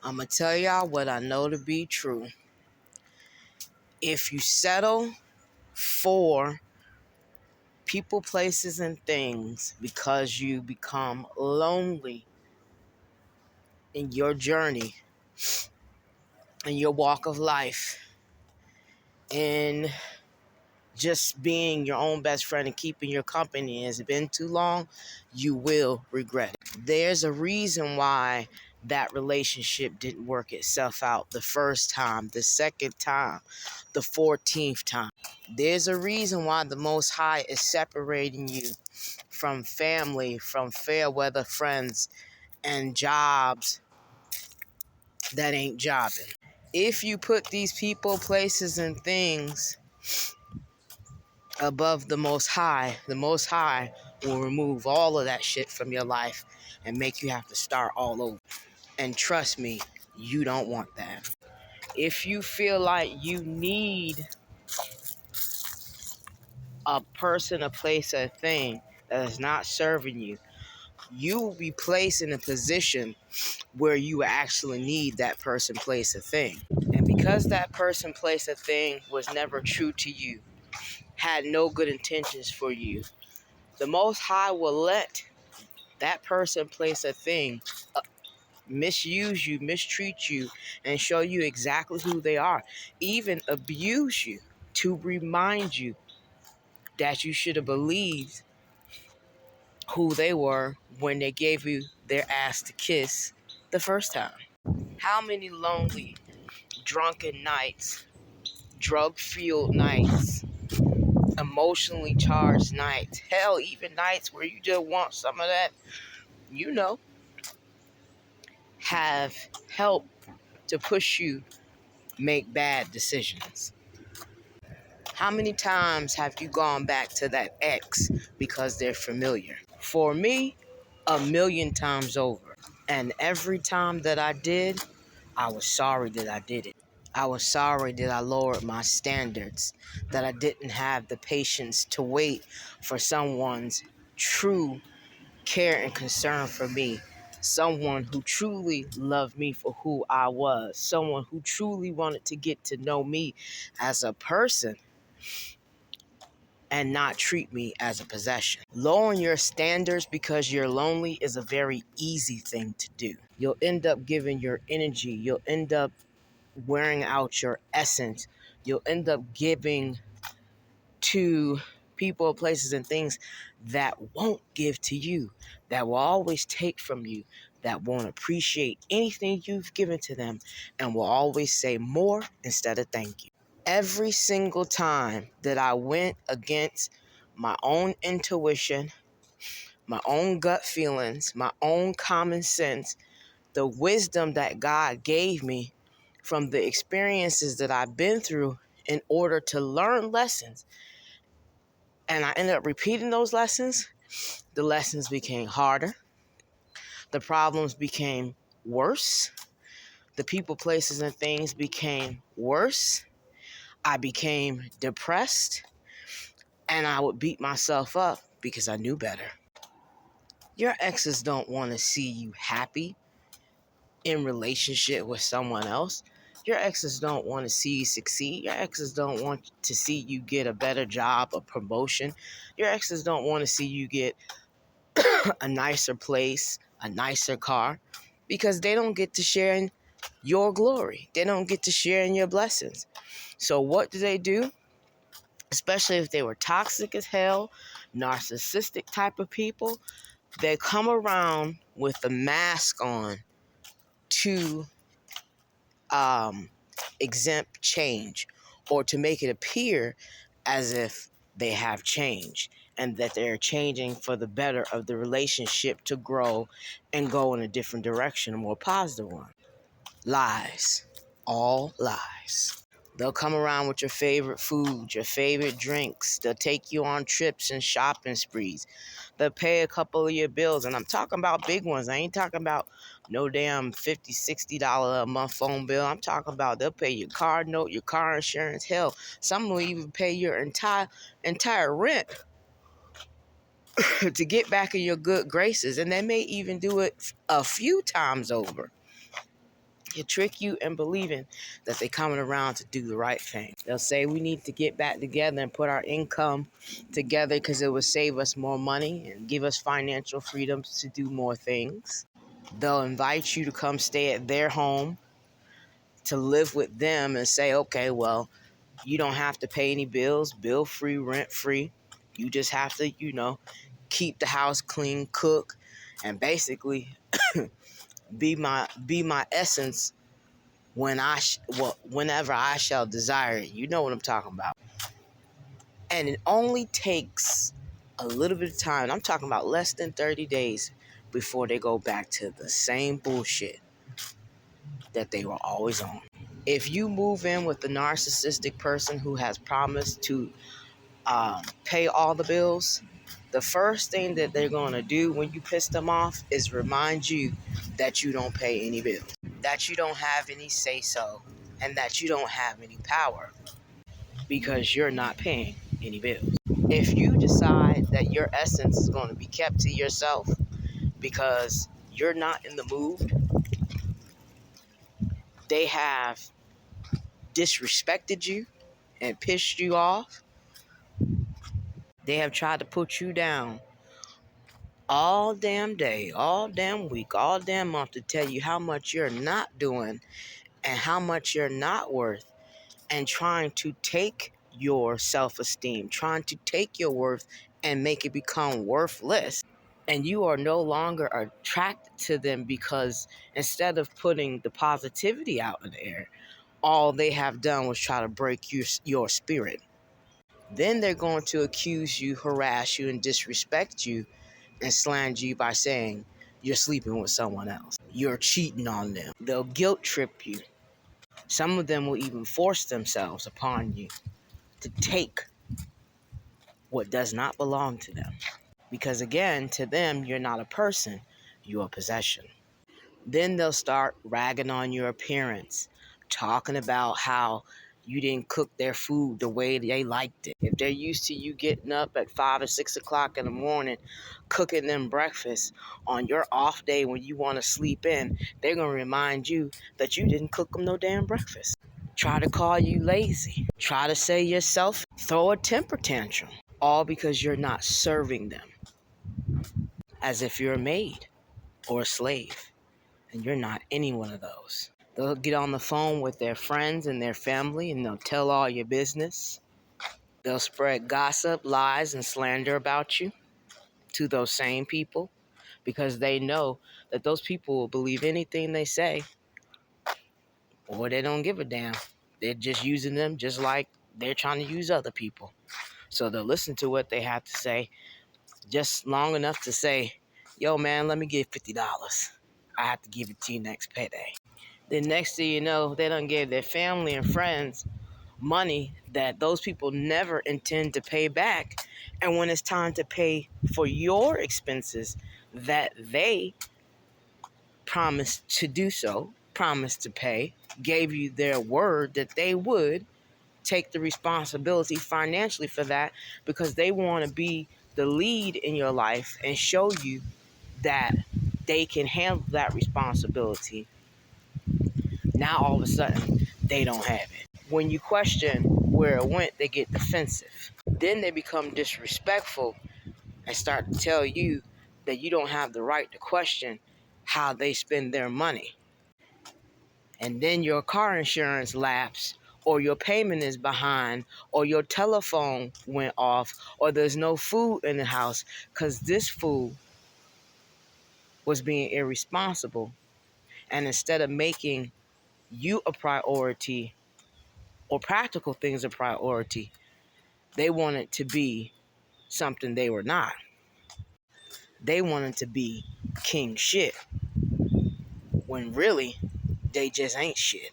I'm going to tell y'all what I know to be true. If you settle for people, places, and things because you become lonely in your journey, in your walk of life, in just being your own best friend and keeping your company, and it's been too long, you will regret it. There's a reason why that relationship didn't work itself out the first time, the second time, the 14th time. There's a reason why the Most High is separating you from family, from fair weather friends, and jobs that ain't jobbing. If you put these people, places, and things above the Most High will remove all of that shit from your life and make you have to start all over. And trust me, you don't want that. If you feel like you need a person, a place, a thing that is not serving you, you will be placed in a position where you actually need that person, place, a thing. And because that person, place, a thing was never true to you, had no good intentions for you, the Most High will let that person, place, a thing misuse you, mistreat you, and show you exactly who they are. Even abuse you to remind you that you should have believed who they were when they gave you their ass to kiss the first time. How many lonely, drunken nights, drug-fueled nights, emotionally charged nights, hell, even nights where you just want some of that, have helped to push you make bad decisions? How many times have you gone back to that ex because they're familiar? For me, 1,000,000 times over. And every time that I did, I was sorry that I did it. I was sorry that I lowered my standards, that I didn't have the patience to wait for someone's true care and concern for me. Someone who truly loved me for who I was. Someone who truly wanted to get to know me as a person and not treat me as a possession. Lowering your standards because you're lonely is a very easy thing to do. You'll end up giving your energy. You'll end up wearing out your essence. You'll end up giving to people, places, and things that won't give to you, that will always take from you, that won't appreciate anything you've given to them, and will always say more instead of thank you. Every single time that I went against my own intuition, my own gut feelings, my own common sense, the wisdom that God gave me from the experiences that I've been through in order to learn lessons, and I ended up repeating those lessons, the lessons became harder, the problems became worse, the people, places, and things became worse. I became depressed, and I would beat myself up because I knew better. Your exes don't want to see you happy in relationship with someone else. Your exes don't want to see you succeed. Your exes don't want to see you get a better job, a promotion. Your exes don't want to see you get a nicer place, a nicer car, because they don't get to share in your glory. They don't get to share in your blessings. So what do? Especially if they were toxic as hell, narcissistic type of people, they come around with a mask on to exempt change, or to make it appear as if they have changed and that they're changing for the better of the relationship to grow and go in a different direction, a more positive one. Lies. All lies. They'll come around with your favorite food, your favorite drinks. They'll take you on trips and shopping sprees. They'll pay a couple of your bills. And I'm talking about big ones. I ain't talking about no damn $50, $60 a month phone bill. I'm talking about they'll pay your car note, your car insurance. Hell, some will even pay your entire rent to get back in your good graces. And they may even do it a few times over. He'll trick you in believing that they're coming around to do the right thing. They'll say we need to get back together and put our income together because it will save us more money and give us financial freedom to do more things. They'll invite you to come stay at their home to live with them and say, okay, well, you don't have to pay any bills, bill free, rent free. You just have to, keep the house clean, cook, and basically be my essence whenever I shall desire it. You know what I'm talking about. And it only takes a little bit of time. I'm talking about less than 30 days before they go back to the same bullshit that they were always on. If you move in with the narcissistic person who has promised to pay all the bills, the first thing that they're going to do when you piss them off is remind you that you don't pay any bills, that you don't have any say-so, and that you don't have any power because you're not paying any bills. If you decide that your essence is going to be kept to yourself because you're not in the mood, they have disrespected you and pissed you off, they have tried to put you down all damn day, all damn week, all damn month to tell you how much you're not doing and how much you're not worth, and trying to take your self-esteem, trying to take your worth and make it become worthless. And you are no longer attracted to them because instead of putting the positivity out in the air, all they have done was try to break your spirit. Then they're going to accuse you, harass you, and disrespect you and slander you by saying you're sleeping with someone else. You're cheating on them. They'll guilt trip you. Some of them will even force themselves upon you to take what does not belong to them. Because again, to them, you're not a person, you're a possession. Then they'll start ragging on your appearance, talking about how you didn't cook their food the way they liked it. If they're used to you getting up at 5 or 6 o'clock in the morning, cooking them breakfast on your off day when you want to sleep in, they're going to remind you that you didn't cook them no damn breakfast. Try to call you lazy. Try to say yourself, throw a temper tantrum. All because you're not serving them as if you're a maid or a slave. And you're not any one of those. They'll get on the phone with their friends and their family and they'll tell all your business. They'll spread gossip, lies, and slander about you to those same people because they know that those people will believe anything they say, or they don't give a damn. They're just using them just like they're trying to use other people. So they'll listen to what they have to say just long enough to say, yo, man, let me get $50. I have to give it to you next payday. Then next thing you know, they done gave their family and friends money that those people never intend to pay back. And when it's time to pay for your expenses that they promised to do so, promised to pay, gave you their word that they would take the responsibility financially for that because they want to be the lead in your life and show you that they can handle that responsibility. Now all of a sudden they don't have it. When you question where it went, they get defensive. Then they become disrespectful and start to tell you that you don't have the right to question how they spend their money. And then your car insurance lapsed, or your payment is behind, or your telephone went off, or there's no food in the house because this fool was being irresponsible. And instead of making you a priority or practical things a priority, they wanted to be something they were not. They wanted to be king shit when really they just ain't shit.